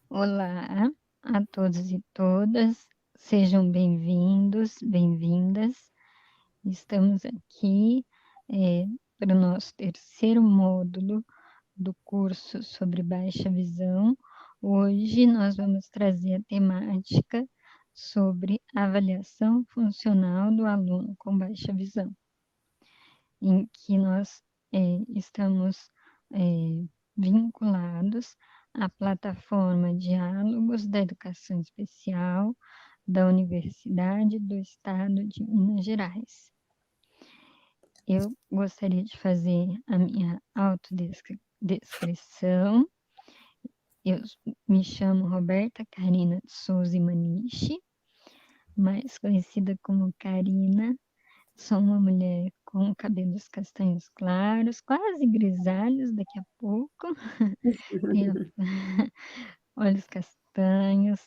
Olá a todos e todas, sejam bem-vindos, bem-vindas. Estamos aqui para o nosso terceiro módulo do curso sobre baixa visão. Hoje nós vamos trazer a temática sobre avaliação funcional do aluno com baixa visão, em que nós estamos vinculados à plataforma Diálogos da Educação Especial da Universidade do Estado de Minas Gerais. Eu gostaria de fazer a minha autodescrição. Eu me chamo Roberta Karina de Souza Maniche, mais conhecida como Karina. Sou uma mulher com cabelos castanhos claros, quase grisalhos daqui a pouco. Tenho olhos castanhos,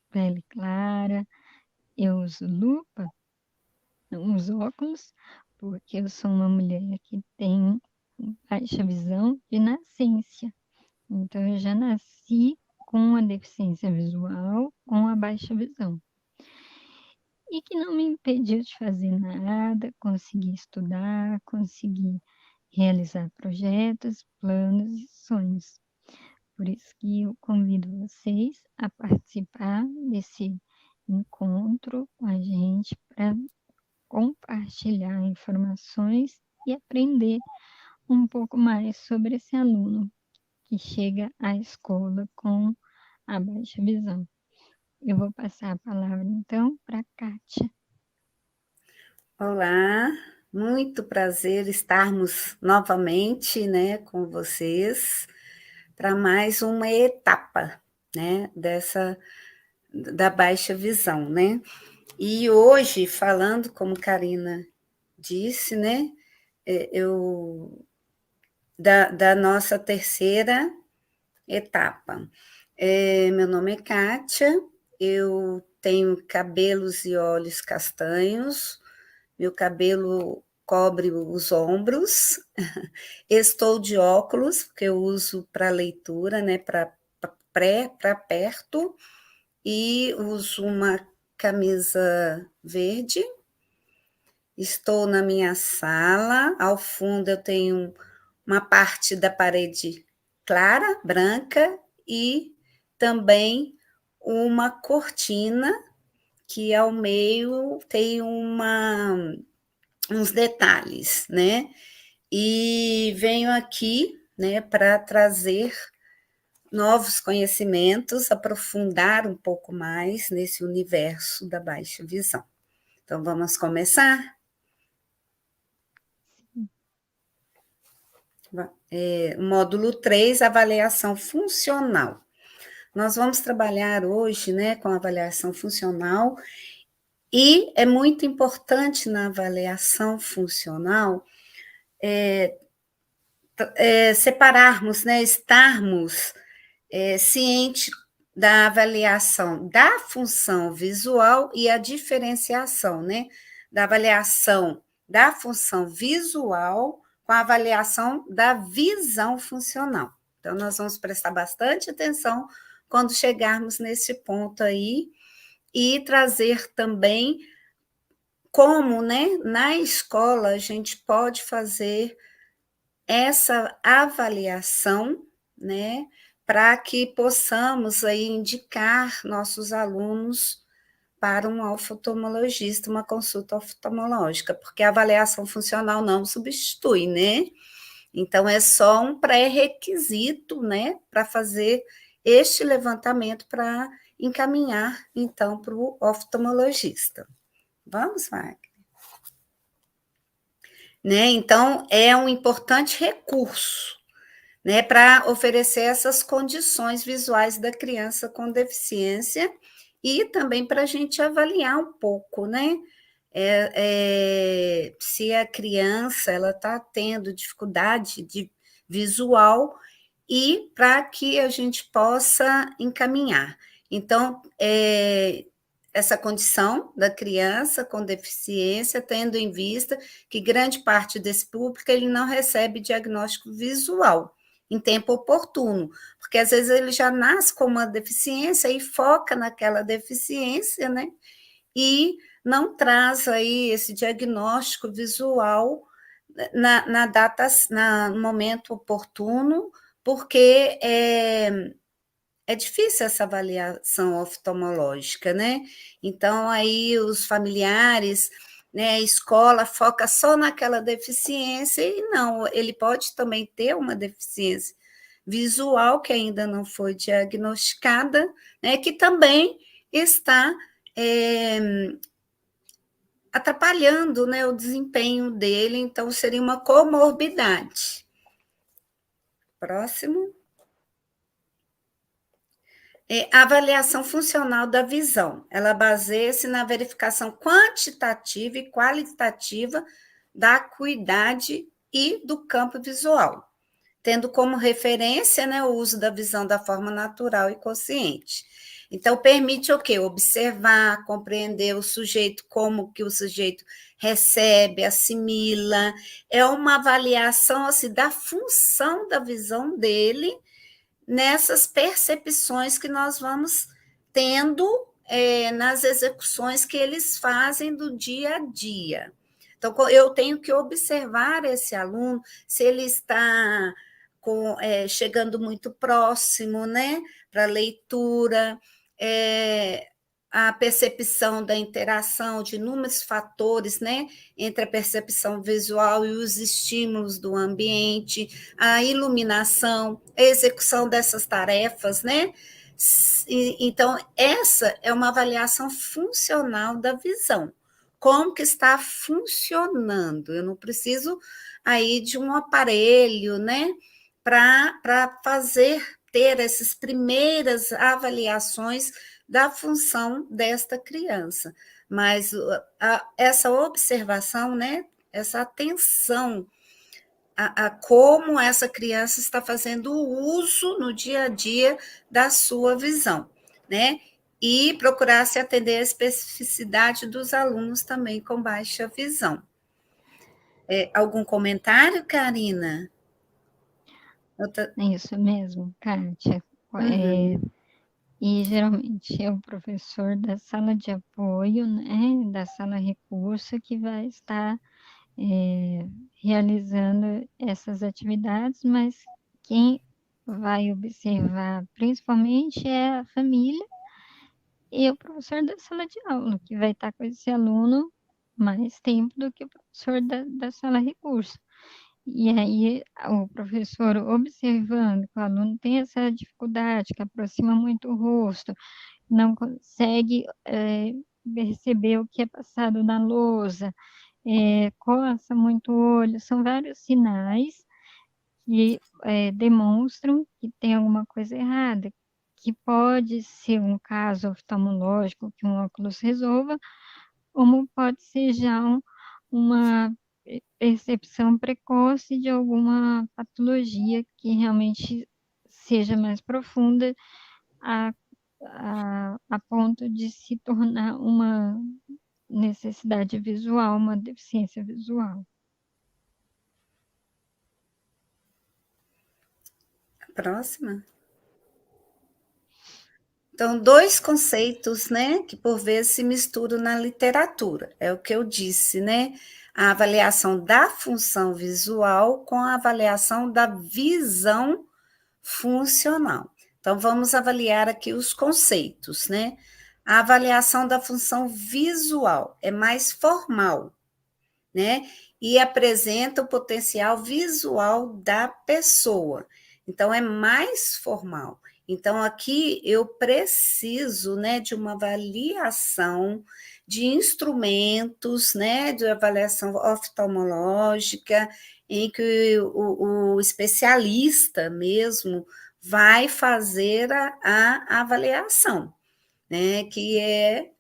pele clara. Eu uso lupa, não uso óculos, porque eu sou uma mulher que tem baixa visão de nascença. Então, eu já nasci com a deficiência visual, com a baixa visão. E que não me impediu de fazer nada, conseguir estudar, conseguir realizar projetos, planos e sonhos. Por isso que eu convido vocês a participar desse encontro com a gente para compartilhar informações e aprender um pouco mais sobre esse aluno que chega à escola com a baixa visão. Eu vou passar a palavra, então, para a Kátia. Olá, muito prazer estarmos novamente, né, com vocês para mais uma etapa, né, da baixa visão, né? E hoje, falando, como Karina disse, né, eu da nossa terceira etapa. Meu nome é Kátia, eu tenho cabelos e olhos castanhos, meu cabelo cobre os ombros, estou de óculos, porque eu uso para leitura, né, para perto, e uso uma camisa verde. Estou na minha sala, ao fundo eu tenho uma parte da parede clara, branca, e também uma cortina que ao meio tem uns detalhes, né? E venho aqui, né, para trazer novos conhecimentos, aprofundar um pouco mais nesse universo da baixa visão. Então, vamos começar? Módulo 3, avaliação funcional. Nós vamos trabalhar hoje, né, com avaliação funcional, e é muito importante na avaliação funcional separarmos, né, estarmos cientes da avaliação da função visual e a diferenciação, né, da avaliação da função visual com a avaliação da visão funcional. Então, nós vamos prestar bastante atenção quando chegarmos nesse ponto aí e trazer também como, né, na escola a gente pode fazer essa avaliação, né, para que possamos aí indicar nossos alunos para um oftalmologista, uma consulta oftalmológica, porque a avaliação funcional não substitui, né? Então, é só um pré-requisito, né, para fazer este levantamento para encaminhar, então, para o oftalmologista. Vamos, Wagner? Né? Então, é um importante recurso, né, para oferecer essas condições visuais da criança com deficiência e também para a gente avaliar um pouco, né, se a criança ela está tendo dificuldade de visual e para que a gente possa encaminhar. Então, essa condição da criança com deficiência, tendo em vista que grande parte desse público ele não recebe diagnóstico visual. em tempo oportuno, porque às vezes ele já nasce com uma deficiência e foca naquela deficiência, né? E não traz aí esse diagnóstico visual no momento oportuno, porque é difícil essa avaliação oftalmológica, né? Então, aí os familiares, né, a escola foca só naquela deficiência, e não, ele pode também ter uma deficiência visual que ainda não foi diagnosticada, né, que também está atrapalhando, né, o desempenho dele, então seria uma comorbidade. Próximo. A avaliação funcional da visão. Ela baseia-se na verificação quantitativa e qualitativa da acuidade e do campo visual, tendo como referência, né, o uso da visão da forma natural e consciente. Então, permite o quê? Observar, compreender o sujeito, como que o sujeito recebe, assimila. É uma avaliação assim, da função da visão dele nessas percepções que nós vamos tendo nas execuções que eles fazem do dia a dia. Então, eu tenho que observar esse aluno, se ele está chegando muito próximo, né, para a leitura, a percepção da interação de inúmeros fatores, né, entre a percepção visual e os estímulos do ambiente, a iluminação, a execução dessas tarefas, né? Então, essa é uma avaliação funcional da visão. Como que está funcionando? Eu não preciso aí de um aparelho, né, para ter essas primeiras avaliações da função desta criança. Mas essa observação, né, essa atenção a como essa criança está fazendo o uso no dia a dia da sua visão, né? E procurar se atender à especificidade dos alunos também com baixa visão. Algum comentário, Karina? É isso mesmo, Kátia. Uhum. E geralmente é o professor da sala de apoio, né, da sala recurso, que vai estar realizando essas atividades, mas quem vai observar principalmente é a família e o professor da sala de aula, que vai estar com esse aluno mais tempo do que o professor da sala recurso. E aí, o professor observando que o aluno tem essa dificuldade, que aproxima muito o rosto, não consegue perceber o que é passado na lousa, coça muito o olho, são vários sinais que demonstram que tem alguma coisa errada, que pode ser um caso oftalmológico que um óculos resolva, como pode ser já uma percepção precoce de alguma patologia que realmente seja mais profunda a, a ponto de se tornar uma necessidade visual, uma deficiência visual. Próxima. Então, dois conceitos, né, que por vezes se misturam na literatura, é o que eu disse, né? A avaliação da função visual com a avaliação da visão funcional. Então, vamos avaliar aqui os conceitos, né? A avaliação da função visual é mais formal, né? E apresenta o potencial visual da pessoa. Então, é mais formal. Então, aqui eu preciso, né, de uma avaliação de instrumentos, né, de avaliação oftalmológica, em que o especialista mesmo vai fazer a avaliação, né, que é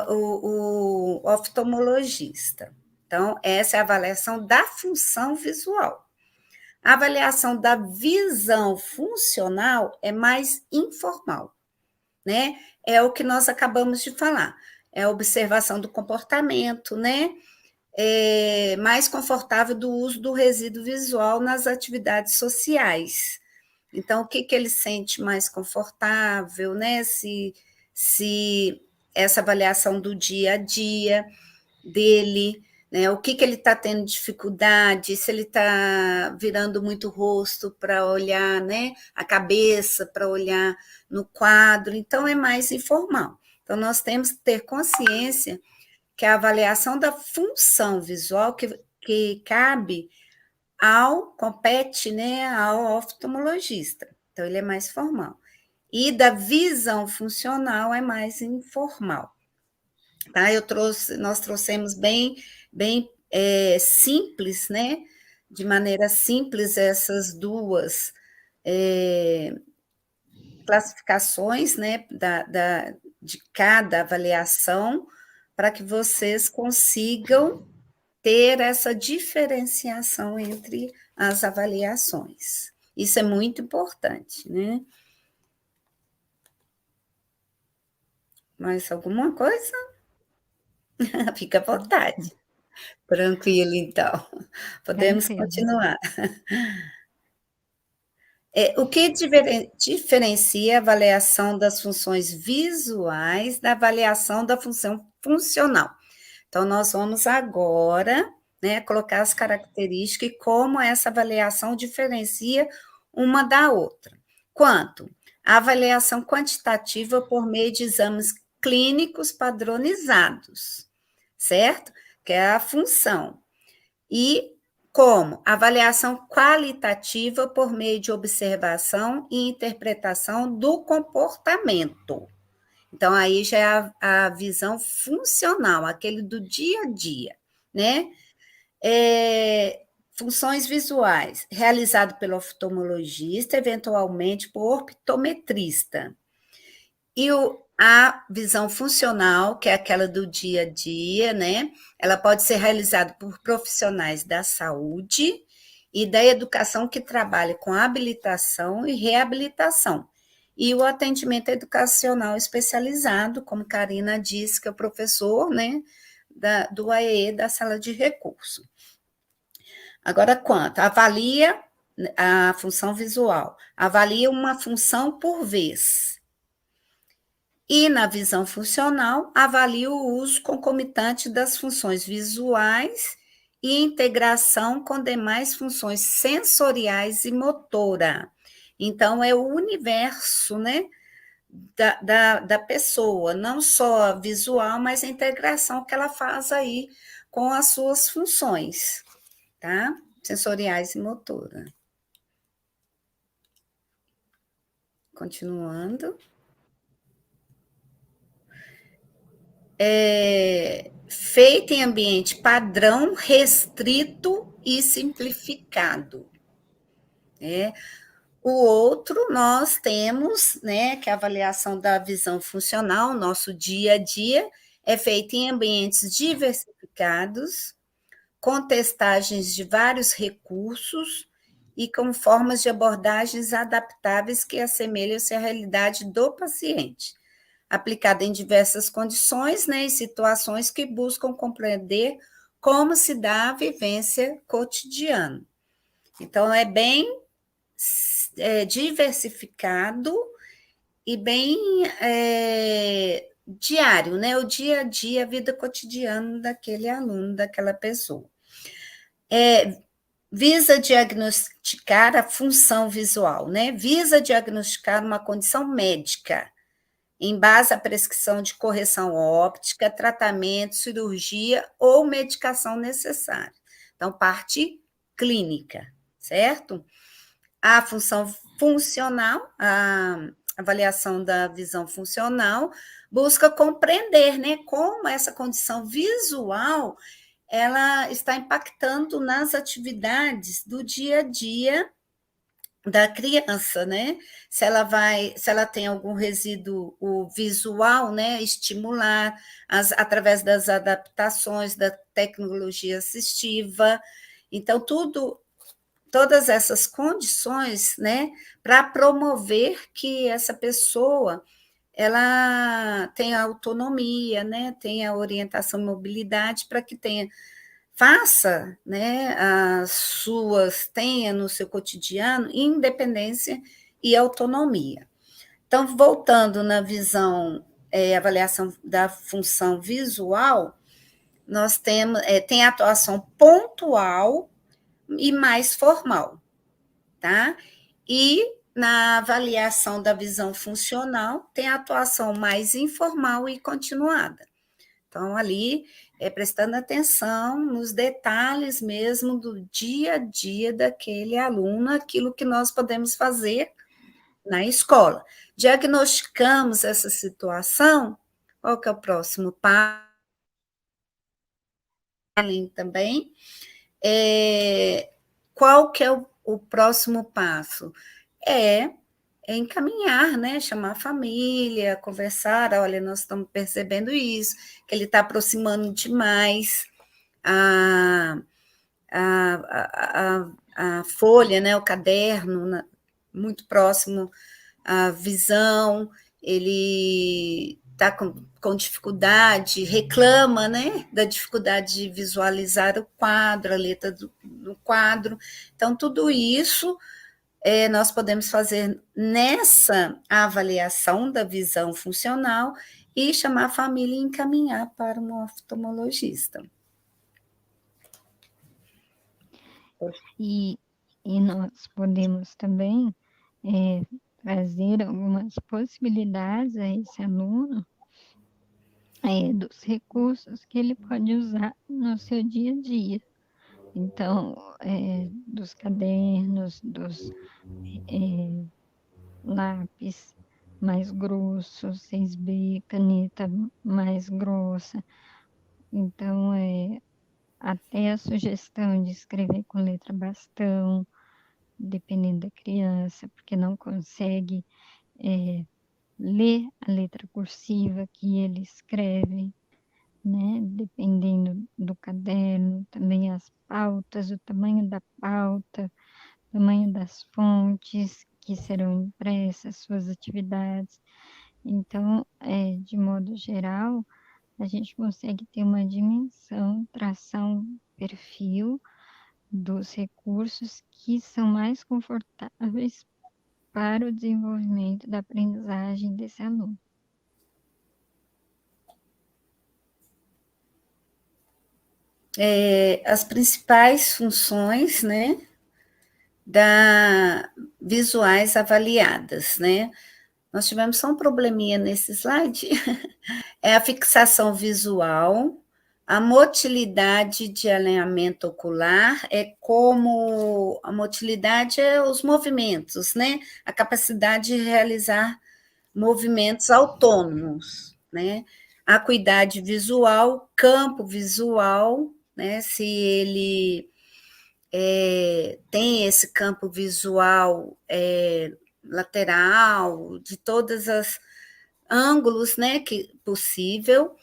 o oftalmologista. Então, essa é a avaliação da função visual. A avaliação da visão funcional é mais informal, né? É o que nós acabamos de falar. É a observação do comportamento, né? mais confortável do uso do resíduo visual nas atividades sociais. Então, o que ele sente mais confortável, né? Se essa avaliação do dia a dia dele, né? O que ele está tendo dificuldade, se ele está virando muito o rosto para olhar, né? A cabeça para olhar no quadro, então é mais informal. Então, nós temos que ter consciência que a avaliação da função visual que compete, né, ao oftalmologista. Então, ele é mais formal. E da visão funcional é mais informal. Tá? Nós trouxemos bem simples, né? De maneira simples, essas duas classificações, né? De cada avaliação, para que vocês consigam ter essa diferenciação entre as avaliações. Isso é muito importante, né? Mais alguma coisa? Fica à vontade. Tranquilo, então. Podemos Tranquilo. continuar. O que diferencia a avaliação das funções visuais da avaliação da função funcional? Então, nós vamos agora, né, colocar as características e como essa avaliação diferencia uma da outra. Quanto? A avaliação quantitativa por meio de exames clínicos padronizados, certo? Que é a função. E como? Avaliação qualitativa por meio de observação e interpretação do comportamento. Então, aí já é a visão funcional, aquele do dia a dia, né? Funções visuais, realizado pelo oftalmologista, eventualmente por optometrista. E a visão funcional, que é aquela do dia a dia, né? Ela pode ser realizada por profissionais da saúde e da educação que trabalham com habilitação e reabilitação. E o atendimento educacional especializado, como Karina disse, que é o professor, né, do AEE, da sala de recurso. Agora, quanto? Avalia a função visual. Avalia uma função por vez. E na visão funcional, avalia o uso concomitante das funções visuais e integração com demais funções sensoriais e motora. Então, é o universo, né, da pessoa, não só visual, mas a integração que ela faz aí com as suas funções, tá? Sensoriais e motora. Continuando. Feita em ambiente padrão, restrito e simplificado. O outro, nós temos, né, que a avaliação da visão funcional, nosso dia a dia, é feita em ambientes diversificados, com testagens de vários recursos e com formas de abordagens adaptáveis que assemelham-se à realidade do paciente, aplicada em diversas condições, né, e situações que buscam compreender como se dá a vivência cotidiana. Então, é bem diversificado e bem diário, né? O dia a dia, a vida cotidiana daquele aluno, daquela pessoa. Visa diagnosticar a função visual, né? Visa diagnosticar uma condição médica, em base à prescrição de correção óptica, tratamento, cirurgia ou medicação necessária. Então, parte clínica, certo? A função funcional, a avaliação da visão funcional, busca compreender, né, como essa condição visual ela está impactando nas atividades do dia a dia da criança, né? Se ela tem algum resíduo visual, né? Estimular através das adaptações da tecnologia assistiva. Então, todas essas condições, né? Para promover que essa pessoa ela tenha autonomia, né? Tenha orientação e mobilidade para que tenha faça, né, tenha no seu cotidiano independência e autonomia. Então, voltando na visão, avaliação da função visual, nós temos, tem a atuação pontual e mais formal, tá? E na avaliação da visão funcional, tem a atuação mais informal e continuada. Então, ali, prestando atenção nos detalhes mesmo do dia a dia daquele aluno, aquilo que nós podemos fazer na escola. Diagnosticamos essa situação, qual que é o próximo passo? Também, qual que é o próximo passo? É encaminhar, né? Chamar a família, conversar, olha, nós estamos percebendo isso, que ele está aproximando demais a, a folha, né? O caderno, muito próximo à visão, ele está com dificuldade, reclama, né, da dificuldade de visualizar o quadro, a letra do quadro. Então, tudo isso nós podemos fazer nessa avaliação da visão funcional e chamar a família e encaminhar para um oftalmologista. E nós podemos também trazer algumas possibilidades a esse aluno dos recursos que ele pode usar no seu dia a dia. Então, dos cadernos, dos lápis mais grossos, 6B, caneta mais grossa. Então, até a sugestão de escrever com letra bastão, dependendo da criança, porque não consegue ler a letra cursiva que ele escreve, né? Dependendo do caderno, também as pautas, o tamanho da pauta, o tamanho das fontes que serão impressas, suas atividades. Então, de modo geral, a gente consegue ter uma dimensão, traçar um perfil dos recursos que são mais confortáveis para o desenvolvimento da aprendizagem desse aluno. As principais funções, né, visuais avaliadas, né? Nós tivemos só um probleminha nesse slide. É a fixação visual, a motilidade de alinhamento ocular, como a motilidade é os movimentos, né? A capacidade de realizar movimentos autônomos, né? Acuidade visual, campo visual, né? Se ele tem esse campo visual lateral, de todas as ângulos, né, que possível,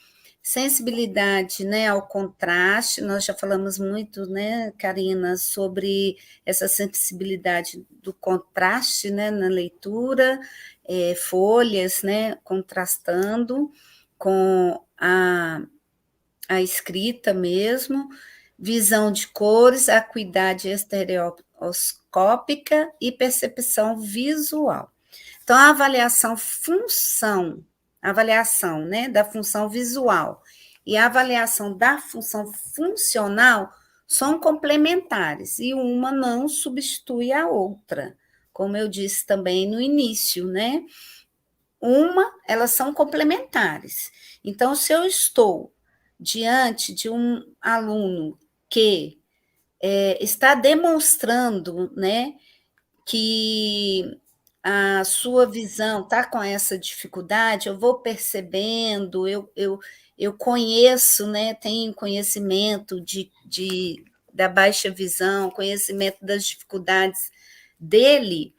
sensibilidade, né, ao contraste, nós já falamos muito, né, Karina, sobre essa sensibilidade do contraste, né, na leitura, folhas, né, contrastando com a escrita mesmo, visão de cores, acuidade estereoscópica e percepção visual. Então, a avaliação, né, da função visual e a avaliação da função funcional são complementares e uma não substitui a outra, como eu disse também no início, né? Elas são complementares. Então, se eu estou diante de um aluno que está demonstrando, né, que a sua visão está com essa dificuldade, eu vou percebendo, eu conheço, né, tenho conhecimento da baixa visão, conhecimento das dificuldades dele,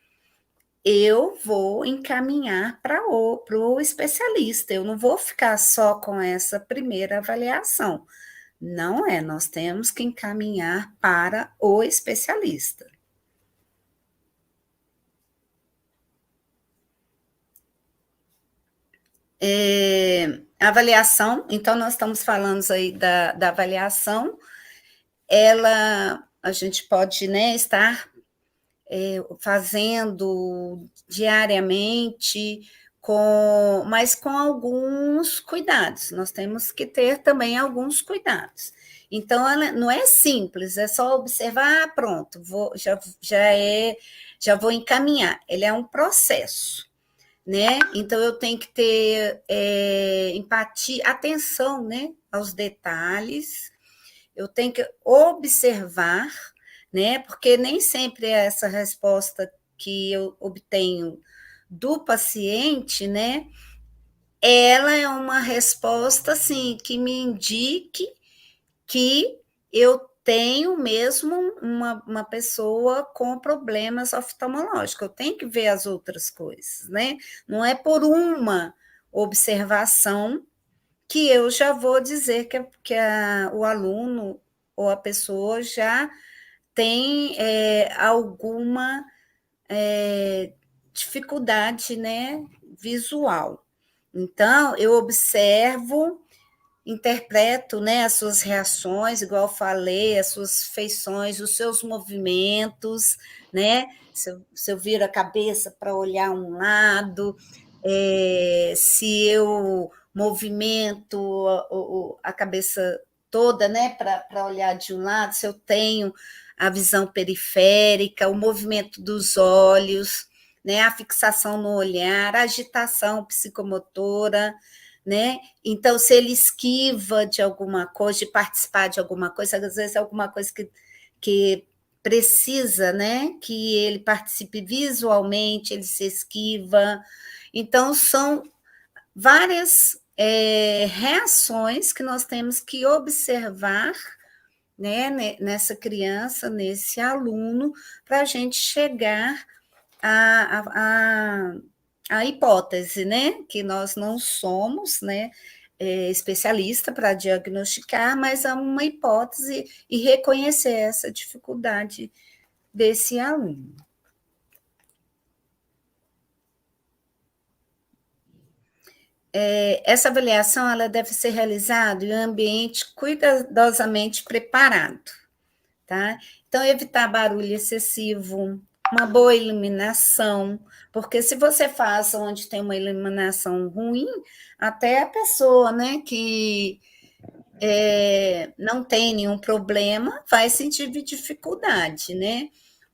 eu vou encaminhar para o especialista, eu não vou ficar só com essa primeira avaliação. Não é, nós temos que encaminhar para o especialista. Avaliação, então nós estamos falando aí da avaliação, a gente pode, né, estar fazendo diariamente, mas com alguns cuidados. Nós temos que ter também alguns cuidados. Então, ela não é simples, é só observar, pronto, já vou encaminhar. Ele é um processo, né? Então, eu tenho que ter empatia, atenção, né, aos detalhes, eu tenho que observar, né? Porque nem sempre é essa resposta que eu obtenho do paciente, né? Ela é uma resposta assim que me indique que eu tenho mesmo uma pessoa com problemas oftalmológicos. Eu tenho que ver as outras coisas, né? Não é por uma observação que eu já vou dizer o aluno ou a pessoa já tem alguma dificuldade, né, visual. Então, eu observo, interpreto, né, as suas reações, igual eu falei, as suas feições, os seus movimentos, né? Se eu viro a cabeça para olhar um lado, se eu movimento a cabeça toda, né, para olhar de um lado, se eu tenho a visão periférica, o movimento dos olhos, né, a fixação no olhar, a agitação psicomotora, né? Então, se ele esquiva de alguma coisa, de participar de alguma coisa, às vezes é alguma coisa que precisa, né, que ele participe visualmente, ele se esquiva. Então, são várias reações que nós temos que observar, né, nessa criança, nesse aluno, para a gente chegar à hipótese, né, que nós não somos, né, especialista para diagnosticar, mas há uma hipótese e reconhecer essa dificuldade desse aluno. Essa avaliação ela deve ser realizada em um ambiente cuidadosamente preparado, tá? Então, evitar barulho excessivo, uma boa iluminação, porque se você faz onde tem uma iluminação ruim, até a pessoa, né, que não tem nenhum problema vai sentir dificuldade, né?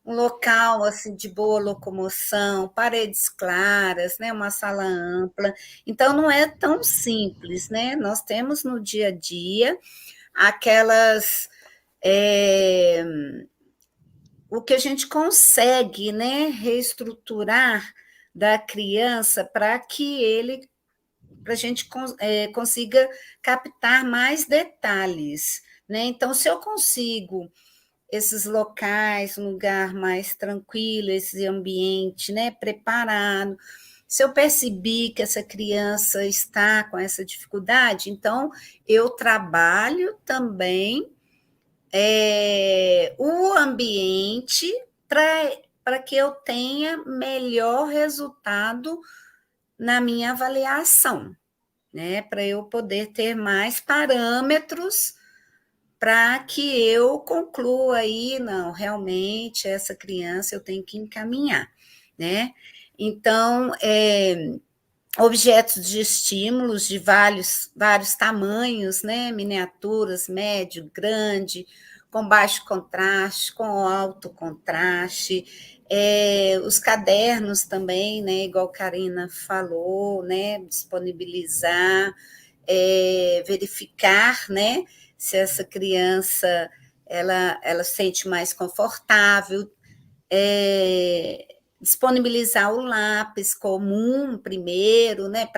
Um local assim de boa locomoção, paredes claras, né, uma sala ampla. Então não é tão simples, né? Nós temos no dia a dia aquelas o que a gente consegue, né, reestruturar da criança para que ele para a gente consiga captar mais detalhes, né? Então, se eu consigo esses locais, um lugar mais tranquilo, esse ambiente, né, preparado. Se eu percebi que essa criança está com essa dificuldade, então eu trabalho também o ambiente para que eu tenha melhor resultado na minha avaliação, né? Para eu poder ter mais parâmetros para que eu conclua aí, não, realmente essa criança eu tenho que encaminhar, né? Então, objetos de estímulos de vários tamanhos, né? Miniaturas, médio, grande, com baixo contraste, com alto contraste, os cadernos também, né? Igual a Karina falou, né? Disponibilizar, verificar, né? Se essa criança ela sente mais confortável, disponibilizar o lápis comum primeiro, né,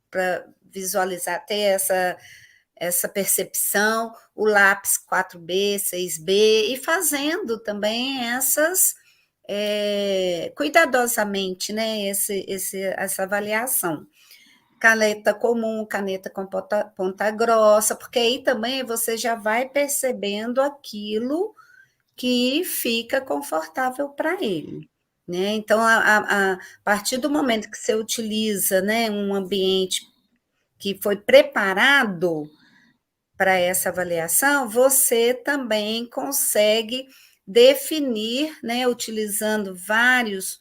para visualizar, ter essa percepção, o lápis 4B, 6B, e fazendo também cuidadosamente, né, essa avaliação. Caneta comum, caneta com ponta grossa, porque aí também você já vai percebendo aquilo que fica confortável para ele. Né? Então, a partir do momento que você utiliza, né, um ambiente que foi preparado, para essa avaliação, você também consegue definir, né, utilizando vários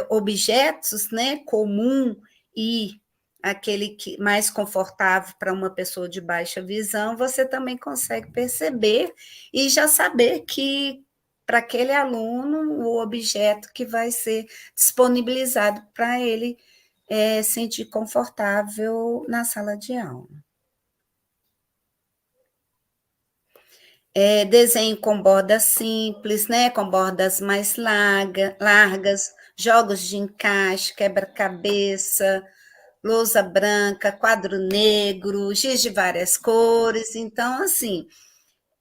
objetos, né, comum e aquele que mais confortável para uma pessoa de baixa visão, você também consegue perceber e já saber que para aquele aluno o objeto que vai ser disponibilizado para ele sentir confortável na sala de aula. Desenho com bordas simples, né? Com bordas mais largas, jogos de encaixe, quebra-cabeça, lousa branca, quadro negro, giz de várias cores. Então, assim,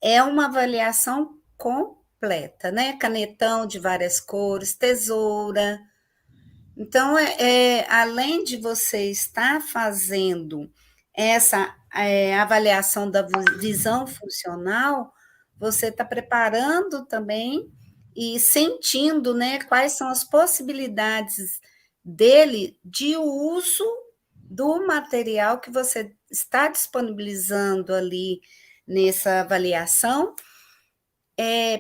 é uma avaliação completa, né? Canetão de várias cores, tesoura. Então, além de você estar fazendo essa avaliação da visão funcional, você está preparando também e sentindo, né, quais são as possibilidades dele de uso do material que você está disponibilizando ali nessa avaliação,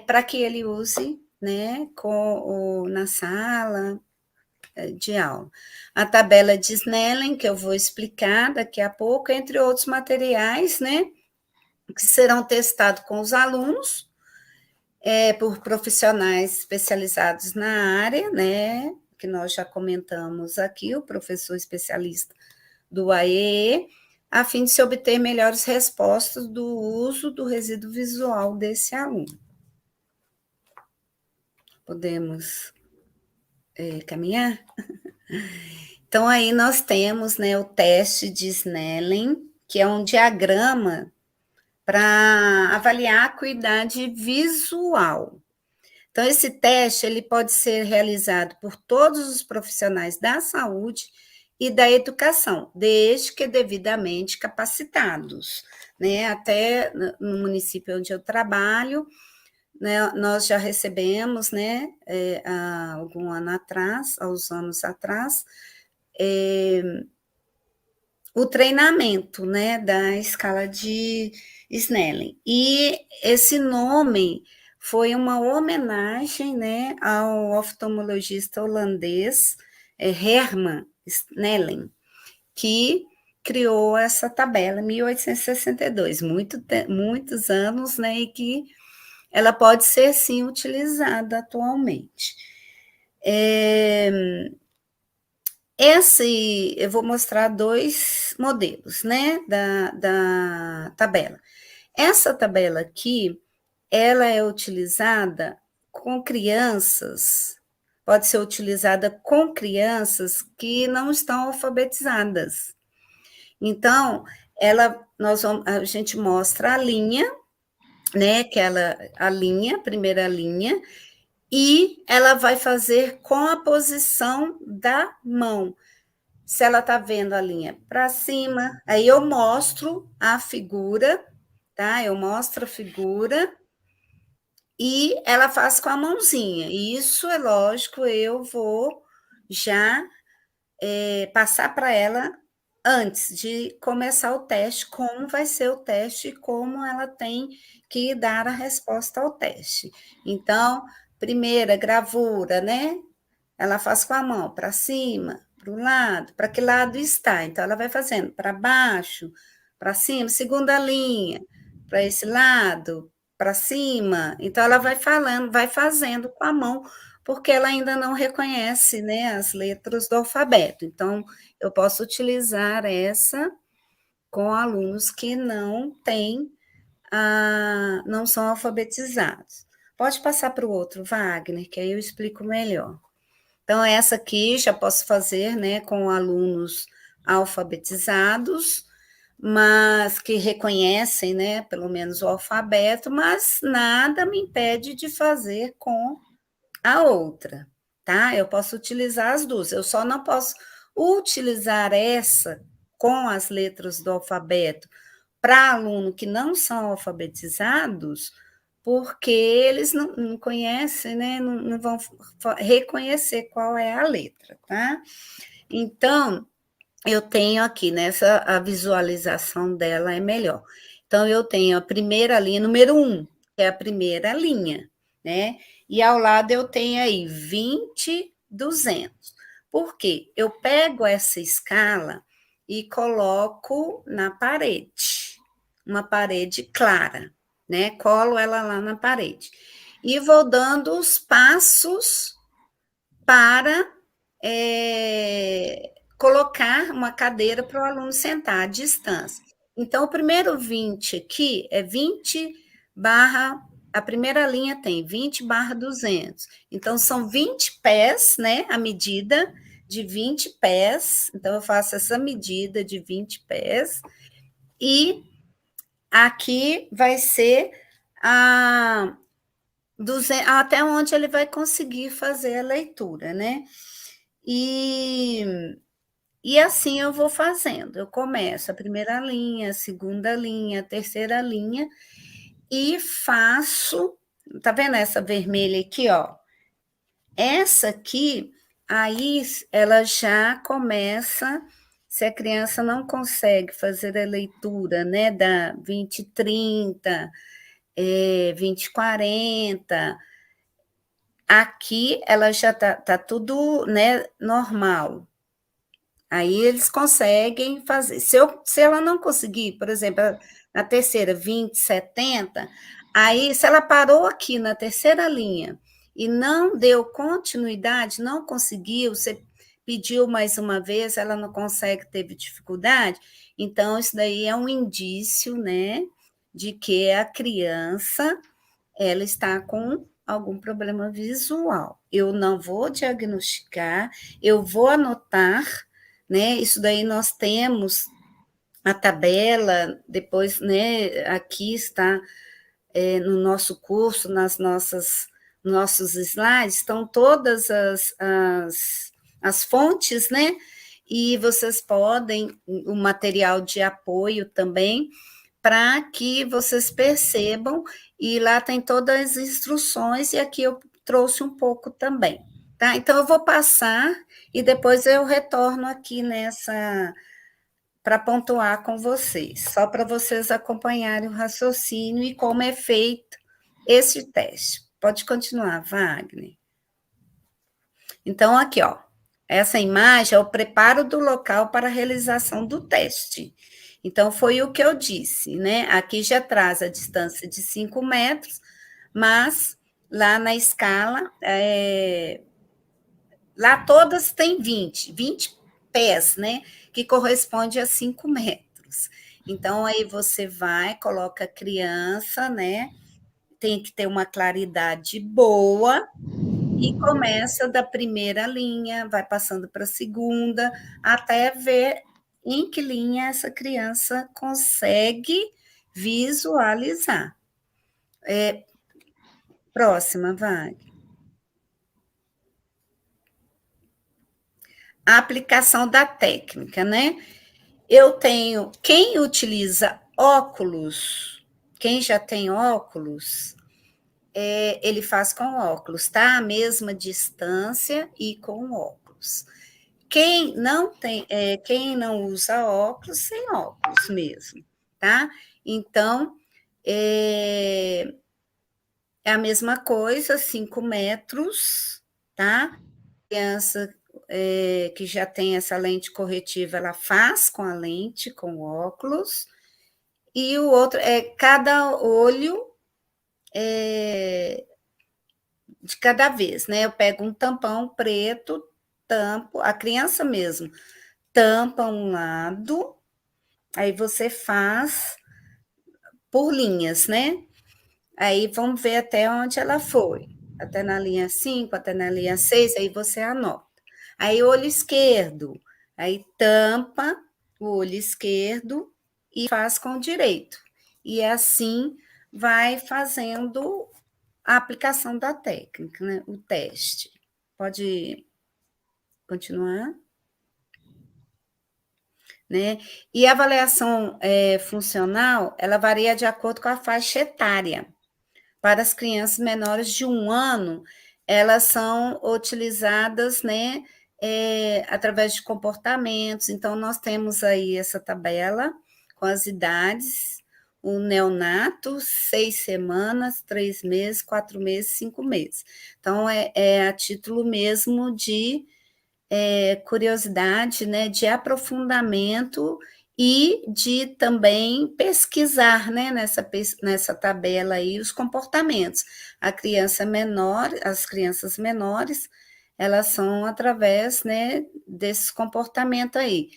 para que ele use, né, na sala de aula. A tabela de Snellen, que eu vou explicar daqui a pouco, entre outros materiais, né, que serão testados com os alunos, por profissionais especializados na área, né, que nós já comentamos aqui, o professor especialista do AEE, a fim de se obter melhores respostas do uso do resíduo visual desse aluno. Podemos caminhar? Então, aí nós temos, né, o teste de Snellen, que é um diagrama para avaliar a acuidade visual. Então, esse teste ele pode ser realizado por todos os profissionais da saúde e da educação, desde que devidamente capacitados, né? Até no município onde eu trabalho, né, nós já recebemos, né, há algum ano atrás, há uns anos atrás, o treinamento, né, da escala de Snellen. E esse nome foi uma homenagem, né, ao oftalmologista holandês Herman Snellen, que criou essa tabela em 1862, muitos anos, né, e que ela pode ser, sim, utilizada atualmente. Eu vou mostrar dois modelos, né, da tabela. Essa tabela aqui, ela é utilizada com crianças, pode ser utilizada com crianças que não estão alfabetizadas. Então, a gente mostra a linha, né, a linha, a primeira linha, e ela vai fazer com a posição da mão. Se ela está vendo a linha para cima, aí eu mostro a figura, tá? Eu mostro a figura e ela faz com a mãozinha. E isso é lógico, eu vou já passar para ela antes de começar o teste, como vai ser o teste e como ela tem que dar a resposta ao teste. Então, primeira gravura, né? Ela faz com a mão para cima, para o lado, para que lado está. Então, ela vai fazendo para baixo, para cima, segunda linha, para esse lado, para cima. Então, ela vai falando, vai fazendo com a mão, porque ela ainda não reconhece, né, as letras do alfabeto. Então, eu posso utilizar essa com alunos que não são alfabetizados. Pode passar para o outro, Wagner, que aí eu explico melhor. Então, essa aqui já posso fazer, né, com alunos alfabetizados, mas que reconhecem, né, pelo menos o alfabeto, mas nada me impede de fazer com a outra, tá? Eu posso utilizar as duas, eu só não posso utilizar essa com as letras do alfabeto para aluno que não são alfabetizados, porque eles não conhecem, né? Não vão reconhecer qual é a letra, tá? Então, eu tenho aqui, a visualização dela é melhor. Então, eu tenho a primeira linha, número 1, que é a primeira linha, né? E ao lado eu tenho aí 20, 200. Por quê? Eu pego essa escala e coloco na parede, uma parede clara, né? Colo ela lá na parede. E vou dando os passos para colocar uma cadeira para o aluno sentar à distância. Então, o primeiro 20 aqui é 20 barra, a primeira linha tem 20 barra 200. Então, são 20 pés, né? A medida de 20 pés. Então, eu faço essa medida de 20 pés. E aqui vai ser a 200, até onde ele vai conseguir fazer a leitura, né? E assim eu vou fazendo. Eu começo a primeira linha, a segunda linha, a terceira linha e faço. Tá vendo essa vermelha aqui, ó? Essa aqui, aí ela já começa. Se a criança não consegue fazer a leitura, né, da 20, 30, 20, 40, aqui ela já tá tudo, né, normal. Aí eles conseguem fazer. Se ela não conseguir, por exemplo, na terceira, 20, 70, aí se ela parou aqui na terceira linha e não deu continuidade, não conseguiu, você pediu mais uma vez, ela não consegue, teve dificuldade, então isso daí é um indício, né, de que a criança ela está com algum problema visual. Eu não vou diagnosticar, eu vou anotar, né? Isso daí nós temos a tabela, depois, né? Aqui está no nosso curso, nas nossos slides, estão todas as fontes, né? E vocês podem, o material de apoio também, para que vocês percebam, e lá tem todas as instruções, e aqui eu trouxe um pouco também, tá? Então, eu vou passar e depois eu retorno aqui nessa para pontuar com vocês, só para vocês acompanharem o raciocínio e como é feito esse teste. Pode continuar, Wagner. Então, aqui, ó, essa imagem é o preparo do local para a realização do teste. Então, foi o que eu disse, né? Aqui já traz a distância de 5 metros, mas lá na escala, lá todas têm 20 pés, né? Que corresponde a 5 metros. Então, aí você vai, coloca a criança, né? Tem que ter uma claridade boa, e começa da primeira linha, vai passando para a segunda, até ver em que linha essa criança consegue visualizar. Próxima, vai. A aplicação da técnica, né? Eu tenho, quem utiliza óculos, quem já tem óculos, ele faz com óculos, tá? A mesma distância e com óculos. Quem não tem, quem não usa óculos, sem óculos mesmo, tá? Então, é a mesma coisa, 5 metros, tá? Criança que já tem essa lente corretiva, ela faz com a lente, com óculos, e o outro é cada olho de cada vez, né? Eu pego um tampão preto, tampo, a criança mesmo tampa um lado, aí você faz por linhas, né? Aí vamos ver até onde ela foi. Até na linha 5, até na linha 6, aí você anota. Aí olho esquerdo, aí tampa o olho esquerdo e faz com o direito. E assim vai fazendo a aplicação da técnica, né? O teste. Pode continuar? Né? E a avaliação funcional, ela varia de acordo com a faixa etária. Para as crianças menores de 1 ano, elas são utilizadas, né, através de comportamentos. Então, nós temos aí essa tabela com as idades. o neonato, 6 semanas, 3 meses, 4 meses, 5 meses. Então, é a título mesmo de curiosidade, né, de aprofundamento e de também pesquisar, né, nessa tabela aí os comportamentos. A criança menor, as crianças menores, elas são através, né, desse comportamento aí.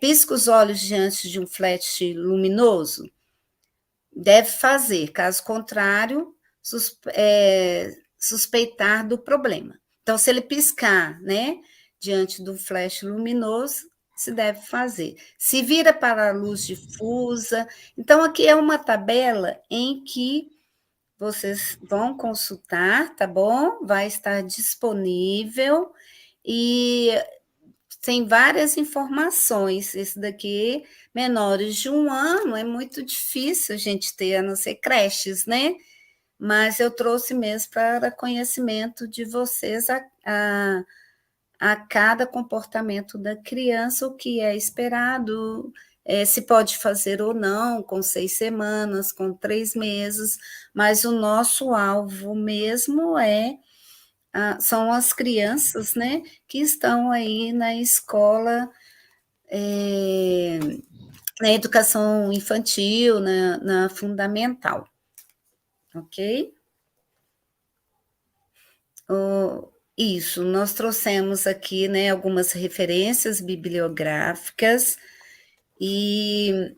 Pisca os olhos diante de um flash luminoso? Deve fazer, caso contrário, suspeitar do problema. Então, se ele piscar, né, diante do flash luminoso, se deve fazer. Se vira para a luz difusa. Então, aqui é uma tabela em que vocês vão consultar, tá bom? Vai estar disponível e tem várias informações. Esse daqui, menores de 1 ano, é muito difícil a gente ter, a não ser creches, né? Mas eu trouxe mesmo para conhecimento de vocês a cada comportamento da criança, o que é esperado, se pode fazer ou não, com 6 semanas, com 3 meses, mas o nosso alvo mesmo são as crianças, né, que estão aí na escola, na educação infantil, na fundamental, ok? Isso, nós trouxemos aqui, né, algumas referências bibliográficas e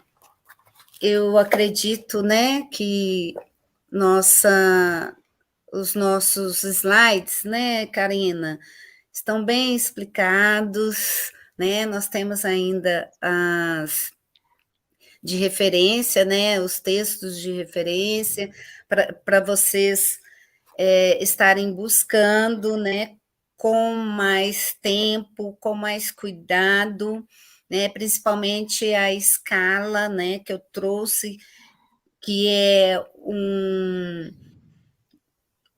eu acredito, né, que os nossos slides, né, Karina, estão bem explicados, né? Nós temos ainda as de referência, né? Os textos de referência para vocês estarem buscando, né? Com mais tempo, com mais cuidado, né? Principalmente a escala, né? Que eu trouxe, que é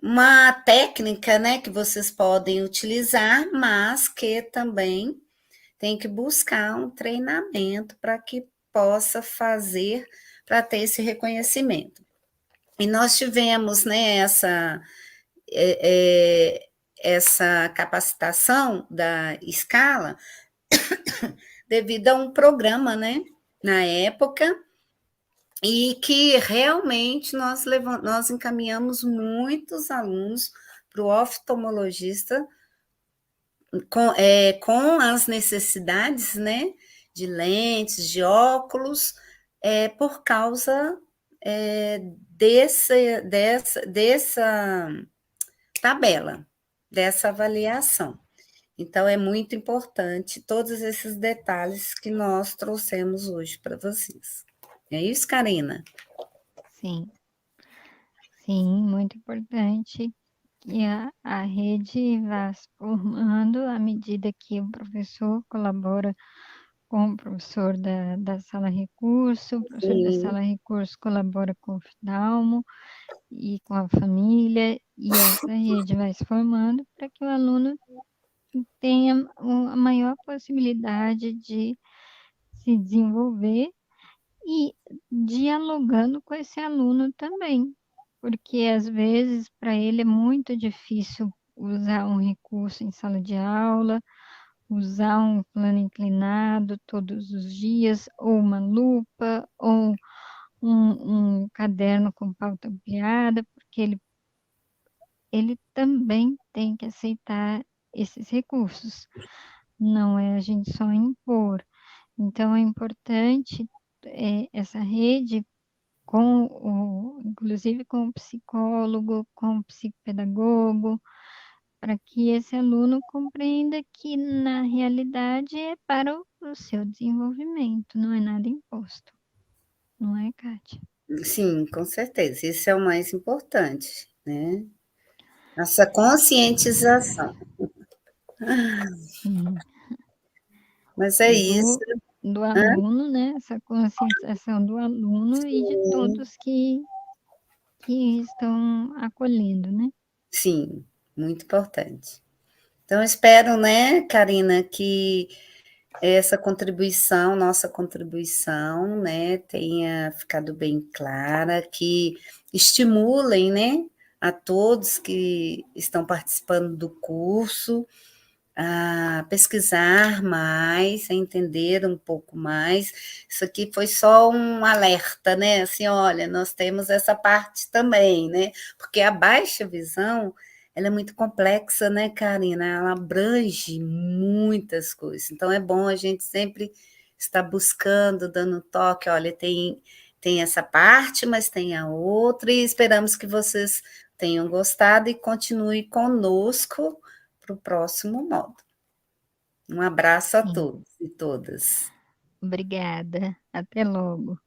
uma técnica, né, que vocês podem utilizar, mas que também tem que buscar um treinamento para que possa fazer, para ter esse reconhecimento. E nós tivemos, né, essa capacitação da escala devido a um programa, né, na época, e que realmente nós encaminhamos muitos alunos para o oftalmologista com as necessidades, né, de lentes, de óculos, por causa dessa tabela, dessa avaliação. Então, é muito importante todos esses detalhes que nós trouxemos hoje para vocês. É isso, Karina? Sim, sim, muito importante que a rede vá se formando à medida que o professor colabora com o professor da sala recurso, o professor da Sim, sala recurso colabora com o oftalmo e com a família, e essa rede vai se formando para que o aluno tenha a maior possibilidade de se desenvolver e dialogando com esse aluno também, porque às vezes para ele é muito difícil usar um recurso em sala de aula, usar um plano inclinado todos os dias, ou uma lupa, ou um caderno com pauta ampliada, porque ele também tem que aceitar esses recursos. Não é a gente só impor. Então, é importante essa rede inclusive com o psicólogo, com o psicopedagogo, para que esse aluno compreenda que, na realidade, é para o seu desenvolvimento, não é nada imposto, não é, Kátia? sim, com certeza. Isso é o mais importante, né? Essa conscientização. Sim. Mas é E isso. do aluno, né? Essa conscientização do aluno e de todos que estão acolhendo, né? Sim, muito importante. Então, espero, né, Karina, que essa contribuição, nossa contribuição, né, tenha ficado bem clara, que estimulem, né, a todos que estão participando do curso a pesquisar mais, a entender um pouco mais. Isso aqui foi só um alerta, né? Assim, olha, nós temos essa parte também, né? Porque a baixa visão, ela é muito complexa, né, Karina? Ela abrange muitas coisas. Então é bom a gente sempre estar buscando, dando toque, olha, tem essa parte, mas tem a outra, e esperamos que vocês tenham gostado e continue conosco para o próximo modo. Um abraço a Sim. todos e todas. Obrigada. Até logo.